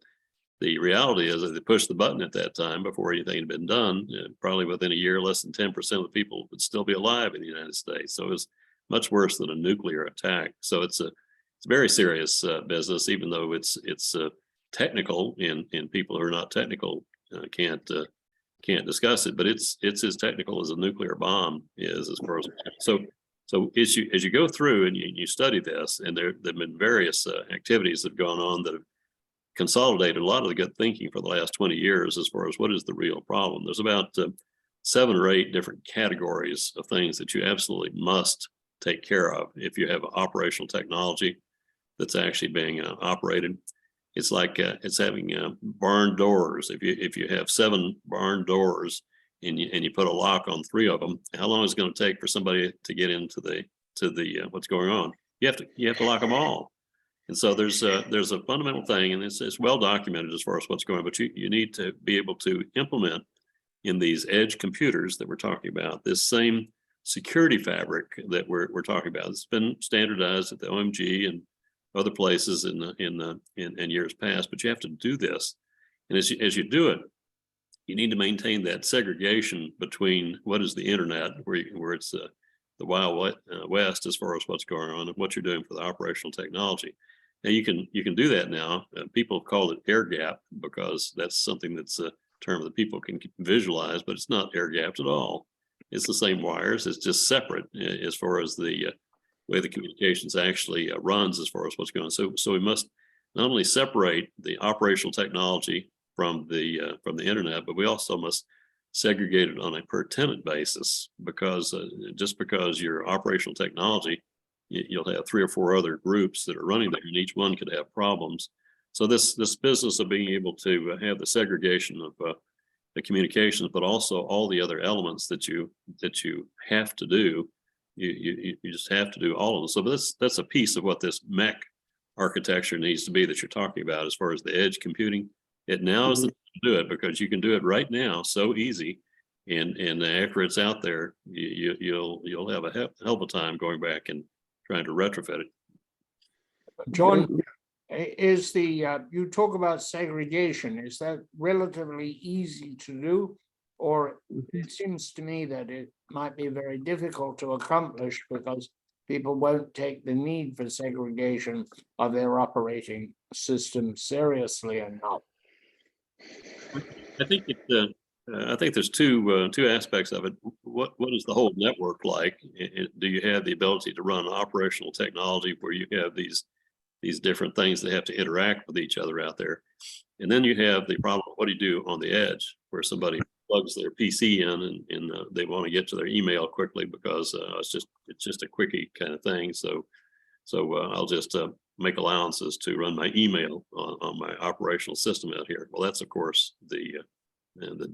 the reality is that they pushed the button at that time before anything had been done. Probably within a year, less than 10% of the people would still be alive in the United States. So it was much worse than a nuclear attack. So it's a very serious business, even though it's technical, and people who are not technical can't discuss it. But it's as technical as a nuclear bomb is, as far as so. As you go through and you study this, and there've been various activities that have gone on that have consolidated a lot of the good thinking for the last 20 years as far as what is the real problem. There's about 7 or 8 different categories of things that you absolutely must take care of if you have operational technology that's actually being operated. It's like it's having barn doors. If you have 7 barn doors and you put a lock on 3 of them, how long is it going to take for somebody to get into the what's going on? You have to lock them all. And so there's a fundamental thing, and it's well documented as far as what's going on, but you need to be able to implement in these edge computers that we're talking about this same security fabric that we're talking about. It's been standardized at the OMG and other places in years past, but you have to do this. And as you do it, you need to maintain that segregation between what is the internet, where it's the Wild West as far as what's going on and what you're doing for the operational technology. Now you can do that now. People have called it air gap because that's something that's a term that people can visualize, but it's not air gapped at all. It's the same wires. It's just separate as far as the way the communications actually runs as far as what's going on. So we must not only separate the operational technology from the internet, but we also must segregate it on a per tenant basis, because just because your operational technology, you'll have 3 or 4 other groups that are running there, and each one could have problems. So this business of being able to have the segregation of the communications, but also all the other elements that you have to do, you just have to do all of them. So that's a piece of what this MEC architecture needs to be that you're talking about as far as the edge computing. It now is the time to do it, because you can do it right now so easy, and after it's out there, you'll have a hell of a time going back and trying to retrofit it. John, is you talk about segregation, is that relatively easy to do? Or it seems to me that it might be very difficult to accomplish because people won't take the need for segregation of their operating system seriously enough. I think there's two aspects of it. What is the whole network like? Do you have the ability to run operational technology where you have these different things that have to interact with each other out there? And then you have the problem, what do you do on the edge, where somebody plugs their PC in and they want to get to their email quickly because it's just a quickie kind of thing. So I'll just make allowances to run my email on my operational system out here. Well, that's of course the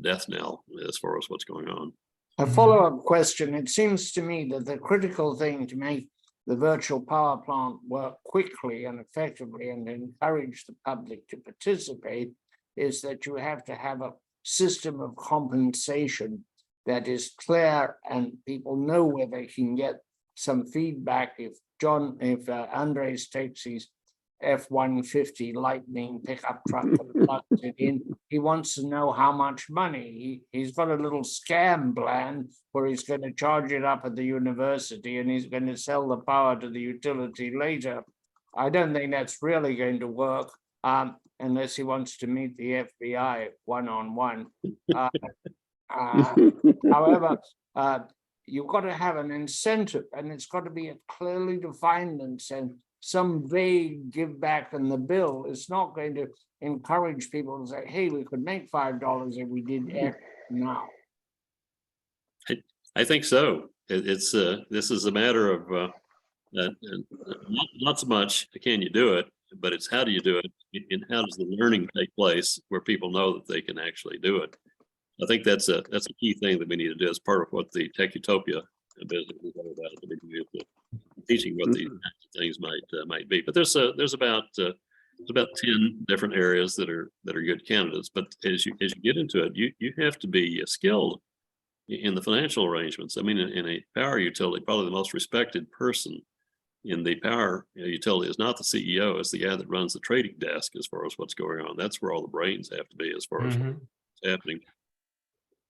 death knell as far as what's going on. A follow-up question. It seems to me that the critical thing to make the virtual power plant work quickly and effectively and encourage the public to participate is that you have to have a system of compensation that is clear and people know where they can get some feedback. If Andres takes his F-150 Lightning pickup truck and plugs it in, he wants to know how much money. He's got a little scam plan where he's going to charge it up at the university and he's going to sell the power to the utility later. I don't think that's really going to work unless he wants to meet the FBI one-on-one. However, you've got to have an incentive, and it's got to be a clearly defined incentive. Some vague give back in the bill is not going to encourage people to say, hey, we could make $5 if we did X now. I think so. This is a matter of not so much can you do it, but it's how do you do it, and how does the learning take place where people know that they can actually do it. I think that's a key thing that we need to do as part of what the Tech Utopia business is all about at the beginning, teaching what these kinds of things might be. But there's about 10 different areas that are good candidates. But as you get into it, you have to be skilled in the financial arrangements. I mean, in a power utility, probably the most respected person in the power utility is not the CEO, it's the guy that runs the trading desk as far as what's going on. That's where all the brains have to be as far as what's happening.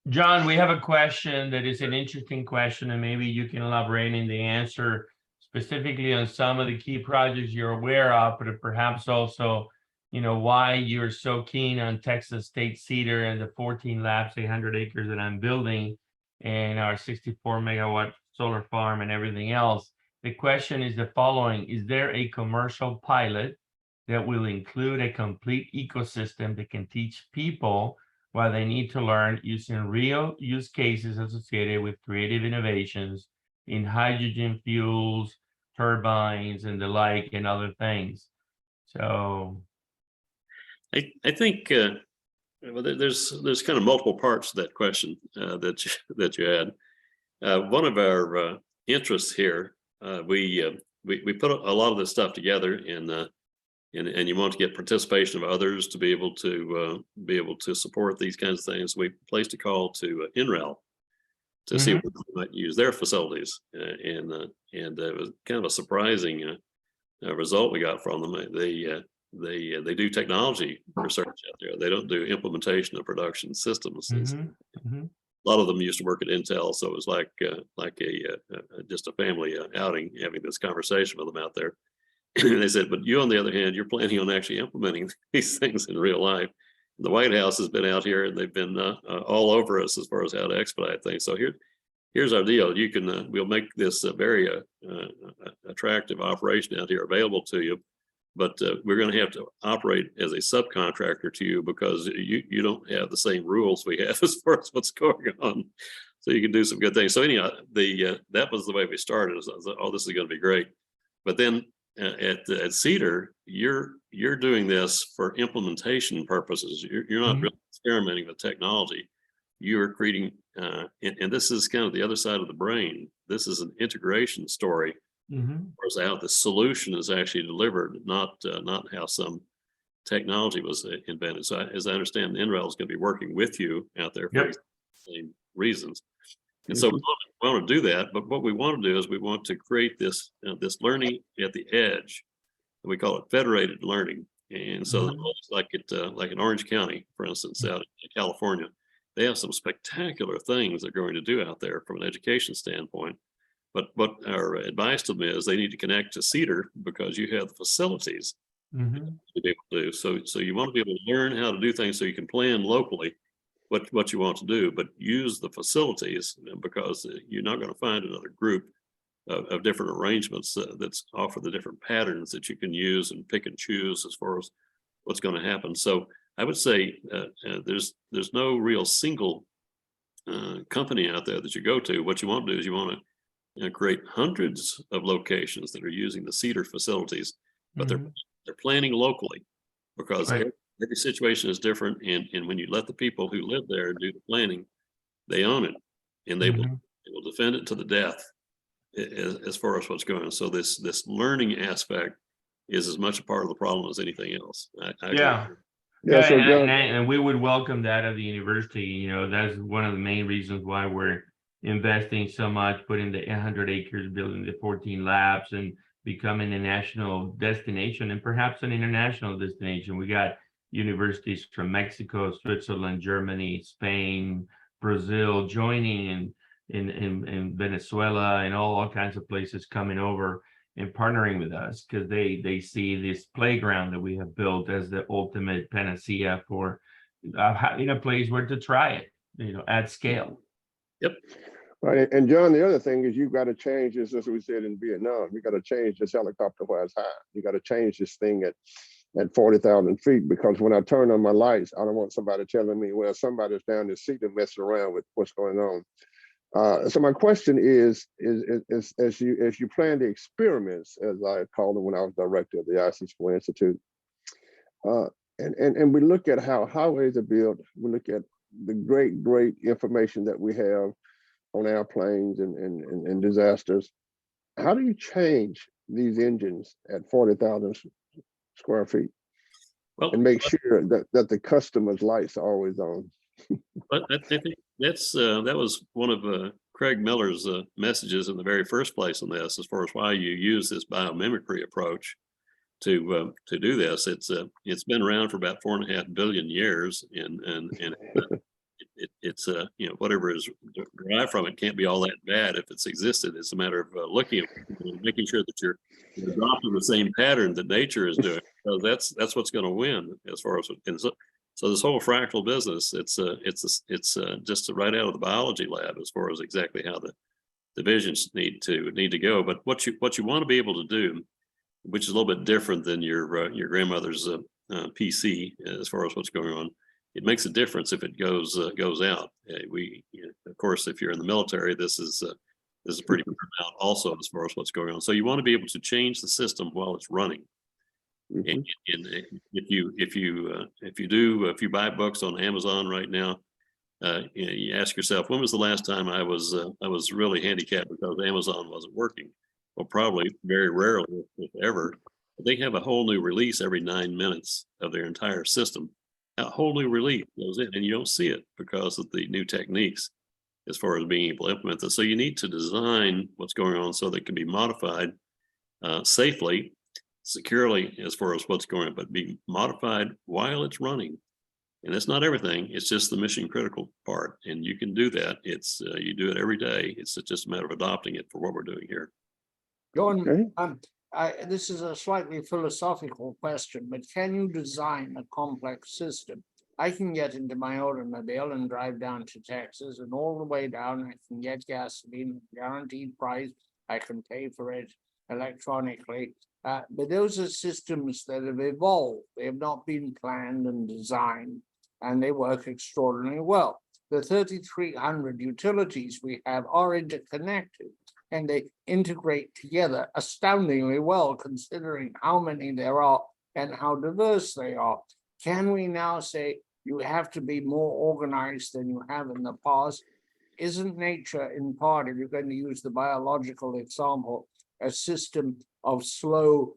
John, we have a question that is an interesting question, and maybe you can elaborate in the answer specifically on some of the key projects you're aware of, but perhaps also, why you're so keen on Texas State Cedar and the 14 labs, 800 acres that I'm building, and our 64 megawatt solar farm and everything else. The question is the following: is there a commercial pilot that will include a complete ecosystem that can teach people what they need to learn using real use cases associated with creative innovations in hydrogen fuels, turbines, and the like, and other things? So I think well, there's kind of multiple parts to that question that you had. One of our interests here, we put a lot of this stuff together and you want to get participation of others to be able to support these kinds of things. We placed a call to NREL to see if we might use their facilities, and it was kind of a surprising result we got from them. They do technology research out there. They don't do implementation of production systems. A lot of them used to work at Intel, so it was like just a family outing having this conversation with them out there. They said, but you, on the other hand, you're planning on actually implementing these things in real life. The White House has been out here and they've been all over us as far as how to expedite things. So here's our deal. You can we'll make this a very attractive operation out here available to you, but we're going to have to operate as a subcontractor to you because you don't have the same rules we have as far as what's going on. So you can do some good things. So anyhow, that was the way we started. I was like, oh, this is going to be great. But then at Cedar, you're doing this for implementation purposes. You're not really experimenting with technology. You're creating, and this is kind of the other side of the brain. This is an integration story. Whereas how the solution is actually delivered, not how some technology was invented. So as I understand, NREL is going to be working with you out there for the same reasons. And so we want to do that, but what we want to do is we want to create this learning at the edge. We call it federated learning. And so like in Orange County, for instance, out in California, they have some spectacular things they're going to do out there from an education standpoint. But what our advice to them is they need to connect to Cedar because you have the facilities to be able to do. So you want to be able to learn how to do things so you can plan locally what you want to do, but use the facilities because you're not going to find another group of different arrangements that's offer the different patterns that you can use and pick and choose as far as what's going to happen. So I would say there's no real single company out there that you go to. What you want to do is you want to create hundreds of locations that are using the Cedar facilities, but they're planning locally because every situation is different, and when you let the people who live there do the planning, they own it, and they will defend it to the death as far as what's going on. So this learning aspect is as much a part of the problem as anything else. And we would welcome that at the university. That's one of the main reasons why we're investing so much, putting the 100 acres, building the 14 labs, and becoming a national destination and perhaps an international destination. We got universities from Mexico, Switzerland, Germany, Spain, Brazil joining, in Venezuela, and all kinds of places coming over and partnering with us because they see this playground that we have built as the ultimate panacea for having a place where to try it, at scale. Yep. Right. And John, the other thing is you've got to change this, as we said in Vietnam, you got to change this helicopter where it's high. You got to change this thing at 40,000 feet, because when I turn on my lights, I don't want somebody telling me, well, somebody's down the seat and messing around with what's going on. So my question is as you plan the experiments, as I called them when I was director of the IC4 Institute, and we look at how highways are built, we look at the great information that we have on airplanes and disasters. How do you change these engines at 40,000 square feet Well, and make sure that the customer's lights are always on? but I think that was one of Craig Miller's messages in the very first place on this, as far as why you use this biomimicry approach to do this. It's been around for about 4.5 billion years, and it's you know, whatever is derived from it can't be all that bad if it's existed. It's a matter of looking at it and making sure that you're adopting the same pattern that nature is doing. So that's what's going to win as far as, and so this whole fractal business, it's just right out of the biology lab as far as exactly how the divisions need to go. But what you want to be able to do, which is a little bit different than your grandmother's PC as far as what's going on. It makes a difference if it goes out. Of course, if you're in the military, this is pretty paramount also as far as what's going on. So you want to be able to change the system while it's running. And if you buy books on Amazon right now, you ask yourself, when was the last time I was really handicapped because Amazon wasn't working? Well, probably very rarely, if ever. They have a whole new release every 9 minutes of their entire system. A whole new release goes in, and you don't see it because of the new techniques as far as being able to implement this. So you need to design what's going on so that it can be modified safely, securely as far as what's going on, but be modified while it's running. And that's not everything. It's just the mission critical part. And you can do that. It's you do it every day. It's just a matter of adopting it for what we're doing here. John, this is a slightly philosophical question, but can you design a complex system? I can get into my automobile and drive down to Texas, and all the way down, I can get gasoline, guaranteed price. I can pay for it electronically. But those are systems that have evolved. They have not been planned and designed, and they work extraordinarily well. The 3,300 utilities we have are interconnected, and they integrate together astoundingly well, considering how many there are and how diverse they are. Can we now say you have to be more organized than you have in the past? Isn't nature, in part, if you're going to use the biological example, a system of slow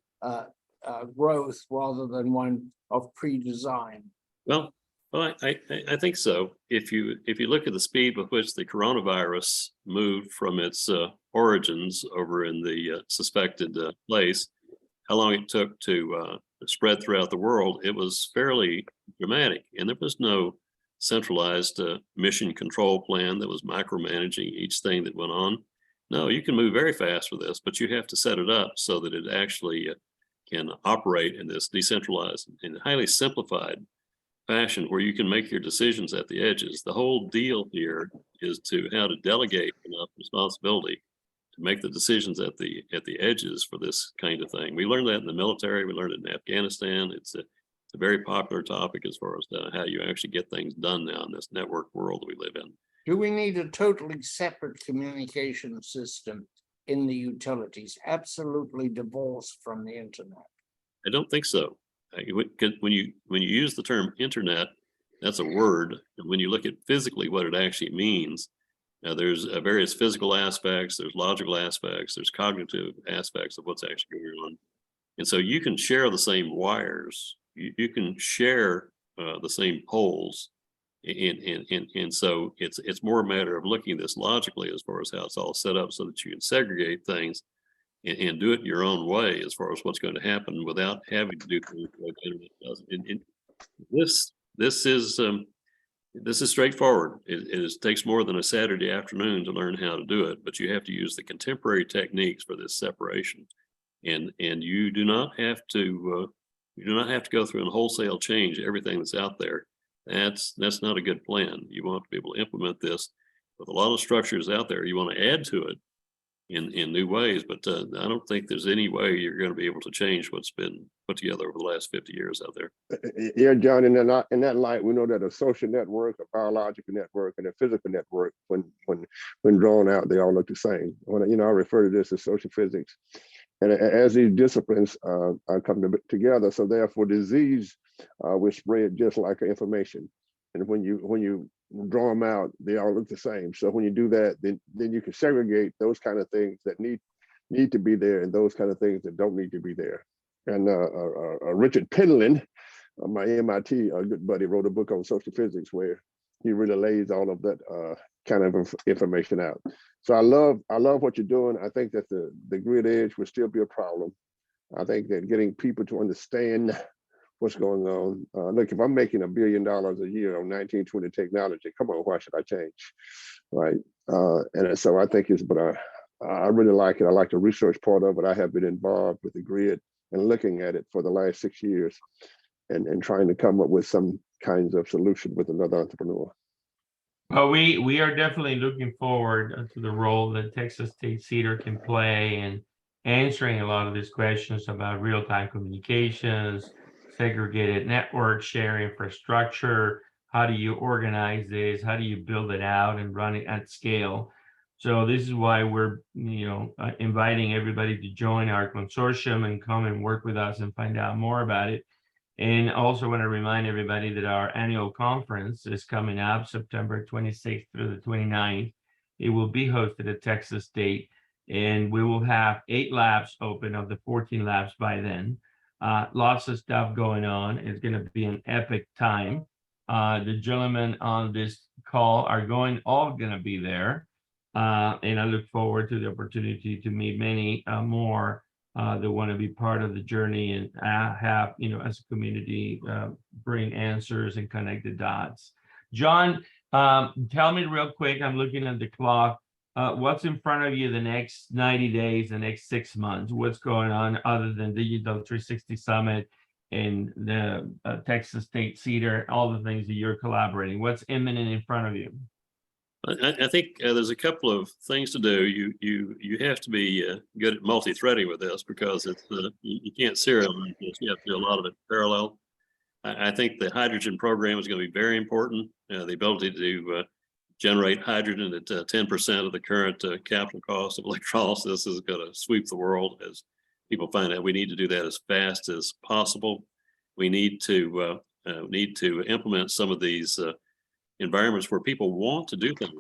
growth rather than one of pre-design? Well, I think so. If you look at the speed with which the coronavirus moved from its origins over in the suspected place, how long it took to spread throughout the world, it was fairly dramatic. And there was no centralized mission control plan that was micromanaging each thing that went on. No, you can move very fast with this, but you have to set it up so that it actually can operate in this decentralized and highly simplified fashion where you can make your decisions at the edges. The whole deal here is to how to delegate enough responsibility to make the decisions at the edges for this kind of thing. We learned that in the military. We learned it in Afghanistan. It's a very popular topic as far as how you actually get things done now in this network world that we live in. Do we need a totally separate communication system in the utilities, absolutely divorced from the internet? I don't think so. When you use the term internet, that's a word. And when you look at physically what it actually means, there's various physical aspects, there's logical aspects, there's cognitive aspects of what's actually going on. And so you can share the same wires, you can share the same poles. And so it's more a matter of looking at this logically as far as how it's all set up so that you can segregate things and do it your own way as far as what's going to happen without having to do things like the internet does. And this is straightforward. It takes more than a Saturday afternoon to learn how to do it, but you have to use the contemporary techniques for this separation. And you do not have to go through and wholesale change everything that's out there. That's not a good plan. You want to be able to implement this with a lot of structures out there. You want to add to it in new ways, but I don't think there's any way you're going to be able to change what's been put together over the last 50 years out there. Yeah, John, in that light, we know that a social network, a biological network, and a physical network, when drawn out, they all look the same. When I refer to this as social physics. And as these disciplines are coming together, so therefore disease will spread just like information. And when you draw them out, they all look the same. So when you do that, then you can segregate those kind of things that need to be there and those kind of things that don't need to be there. And Richard Penland, my MIT good buddy, wrote a book on social physics where he really lays all of that kind of information out. So I love what you're doing. I think that the grid edge will still be a problem. I think that getting people to understand what's going on. Look, if I'm making $1 billion a year on 1920 technology, come on, why should I change? Right. And so I think but I really like it. I like the research part of it. I have been involved with the grid and looking at it for the last 6 years and trying to come up with some kinds of solution with another entrepreneur. Well, we are definitely looking forward to the role that Texas State Cedar can play in answering a lot of these questions about real-time communications, segregated network share infrastructure. How do you organize this? How do you build it out and run it at scale? So this is why we're inviting everybody to join our consortium and come and work with us and find out more about it. And also want to remind everybody that our annual conference is coming up September 26th through the 29th. It will be hosted at Texas State, and we will have 8 labs open of the 14 labs by then. Lots of stuff going on. It's going to be an epic time. The gentlemen on this call are all going to be there. And I look forward to the opportunity to meet many more that want to be part of the journey and have, as a community, bring answers and connect the dots. John, tell me real quick, I'm looking at the clock. What's in front of you the next 90 days, the next 6 months? What's going on other than Digital 360 Summit and the Texas State Cedar, all the things that you're collaborating? What's imminent in front of you? I think there's a couple of things to do. You have to be good at multi-threading with this because it's you can't serialize this. You have to do a lot of it parallel. I think the hydrogen program is going to be very important. The ability to generate hydrogen at 10% of the current capital cost of electrolysis is going to sweep the world as people find out we need to do that as fast as possible. We need to implement some of these environments where people want to do things.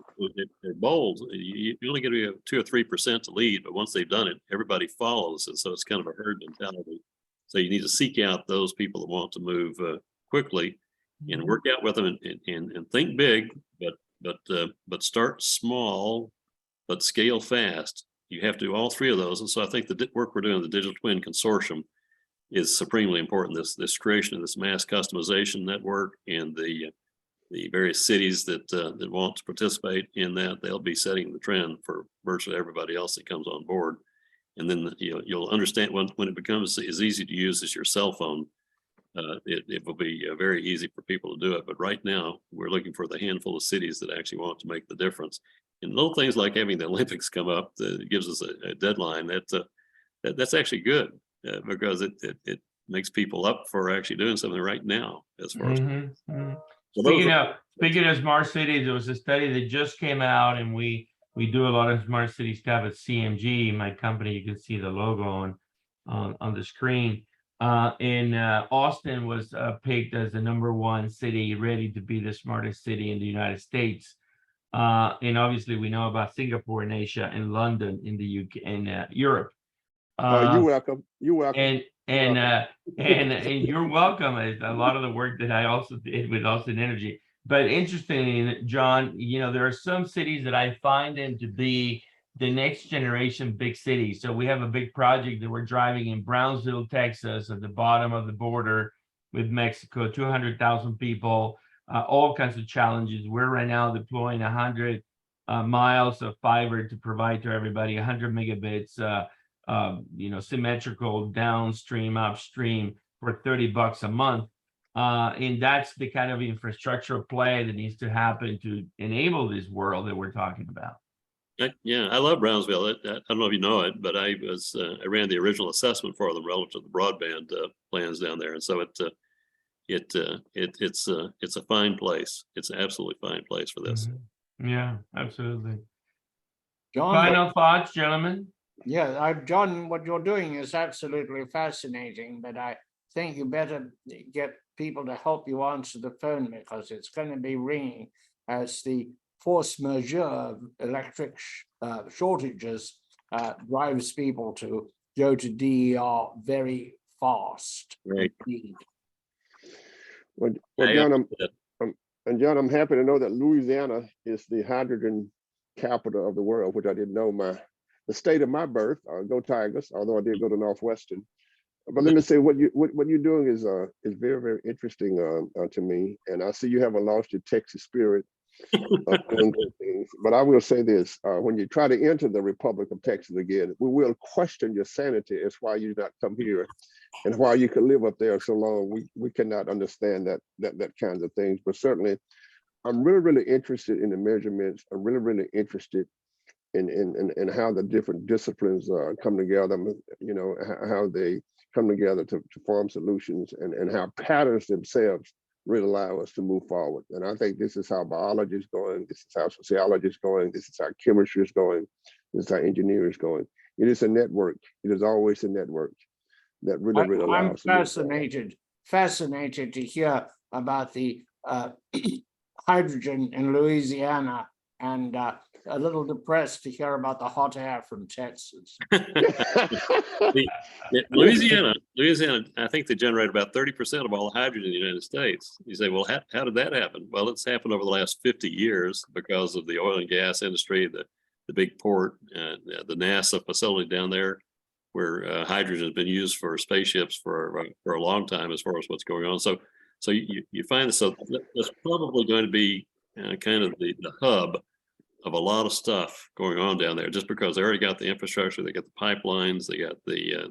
They're bold. You only get 2 or 3% to lead, but once they've done it, everybody follows. And so it's kind of a herd mentality. So you need to seek out those people that want to move quickly and work out with them and think big, but start small, but scale fast. You have to do all 3 of those. And so I think the work we're doing, the Digital Twin Consortium, is supremely important. This creation of this mass customization network and the various cities that want to participate in that, they'll be setting the trend for virtually everybody else that comes on board. And then you'll understand when it becomes as easy to use as your cell phone, it will be very easy for people to do it. But right now, we're looking for the handful of cities that actually want to make the difference. And little things like having the Olympics come up that gives us a deadline. That's actually good because it makes people up for actually doing something right now as far as. Speaking of smart cities, there was a study that just came out, and we do a lot of smart city stuff at CMG, my company. You can see the logo on the screen. And Austin was picked as the #1 city ready to be the smartest city in the United States. And obviously, we know about Singapore in Asia and London in the UK and Europe. You're welcome. You're welcome. And you're welcome. It's a lot of the work that I also did with Austin Energy. But interestingly, John, there are some cities that I find them to be the next generation big cities. So we have a big project that we're driving in Brownsville, Texas, at the bottom of the border with Mexico, 200,000 people, all kinds of challenges. We're right now deploying 100 miles of fiber to provide to everybody 100 megabits, symmetrical downstream, upstream for $30 a month. And that's the kind of infrastructural play that needs to happen to enable this world that we're talking about. Yeah, I love Brownsville. I don't know if you know it, but I ran the original assessment for them relative to the broadband plans down there, and so it's a fine place. It's an absolutely fine place for this. Yeah, absolutely. John, Final thoughts, gentlemen? Yeah, John, what you're doing is absolutely fascinating, but I think you better get people to help you answer the phone because it's going to be ringing as the force majeure of electric shortages drives people to go to DER very fast. Right. Indeed. Well, I, John, John, I'm happy to know that Louisiana is the hydrogen capital of the world, which I didn't know. The state of my birth, go Tigers, although I did go to Northwestern. But let me say what you're doing is very, very interesting to me. And I see you haven't lost your Texas spirit of doing good things. But I will say this, when you try to enter the Republic of Texas again, we will question your sanity as why you not come here and why you could live up there so long. We cannot understand that kinds of things. But certainly, I'm really, really interested in the measurements. I'm really, really interested in how the different disciplines come together, you know, how they come together to form solutions and how patterns themselves really allow us to move forward. And I think this is how biology is going. This is how sociology is going. This is how chemistry is going. This is how engineering is going. It is a network. It is always a network that really, really allows I'm us to move forward. fascinated to hear about the hydrogen in Louisiana, and a little depressed to hear about the hot air from Texas. Louisiana, I think they generate about 30% of all the hydrogen in the United States. You say, well, how did that happen? Well, it's happened over the last 50 years because of the oil and gas industry, the big port, the NASA facility down there, where hydrogen has been used for spaceships for a long time as far as what's going on. So you find so that's probably going to be kind of the hub of a lot of stuff going on down there, just because they already got the infrastructure, they got the pipelines, they got the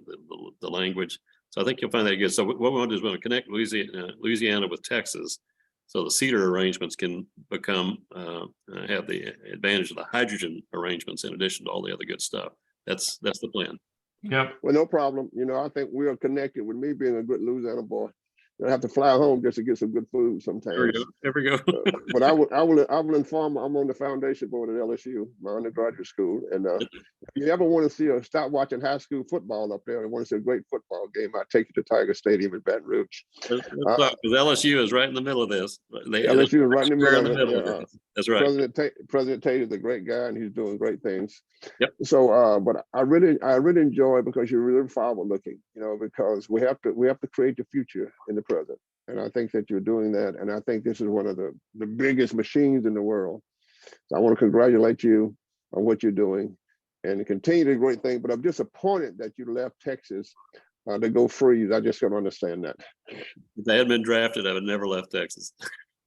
language. So I think you'll find that good. So what we want to do is we want to connect Louisiana with Texas, so the CEDAR arrangements can become have the advantage of the hydrogen arrangements in addition to all the other good stuff. That's the plan. Yep. Well, no problem. You know, I think we are connected. With me being a good Louisiana boy, I have to fly home just to get some good food sometimes. There we go. But I will inform. I'm on the foundation board at LSU, my undergraduate school, and if you ever want to see or stop watching high school football up there and want to see a great football game, I take you to Tiger Stadium in Baton Rouge. Because LSU is right in the middle of this. LSU is right in the middle of it. That's right. President Tate is a great guy, and he's doing great things. Yep. So, but I really enjoy it because you're really forward looking, you know, because we have to create the future in the present. And I think that you're doing that. And I think this is one of the biggest machines in the world. So I want to congratulate you on what you're doing and continue the great thing. But I'm disappointed that you left Texas to go free. I just don't understand that. If I had been drafted, I would never left Texas.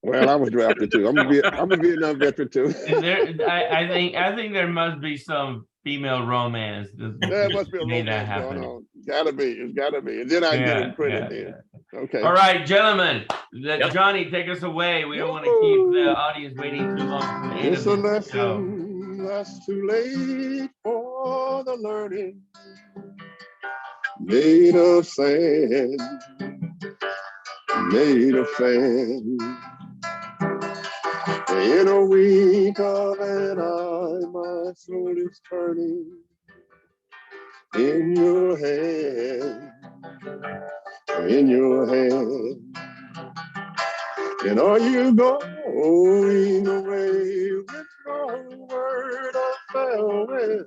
Well, I was drafted too. I'm a Vietnam veteran too. And I think there must be some female romance. There must be a made that romance happen. going on. It's gotta be. And then I get him credit then. Okay. All right, gentlemen. Yep. Johnny, take us away. We don't want to keep the audience waiting too long. For the end It's of a the show. lesson that's too late for the learning. Made of sand, made of sand. In a wink of an eye, my soul is turning in your hand, in your hand. And are you going away with no word of farewell,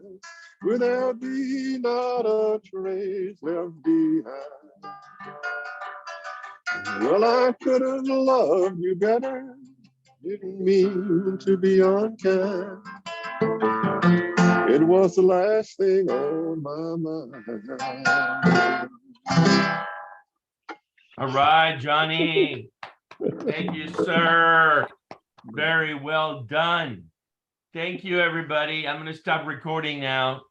will there be not a trace left behind? Well, I could have loved you better, didn't mean to be unkind. It was the last thing on my mind. All right, Johnny. Thank you, sir. Very well done. Thank you, everybody. I'm going to stop recording now.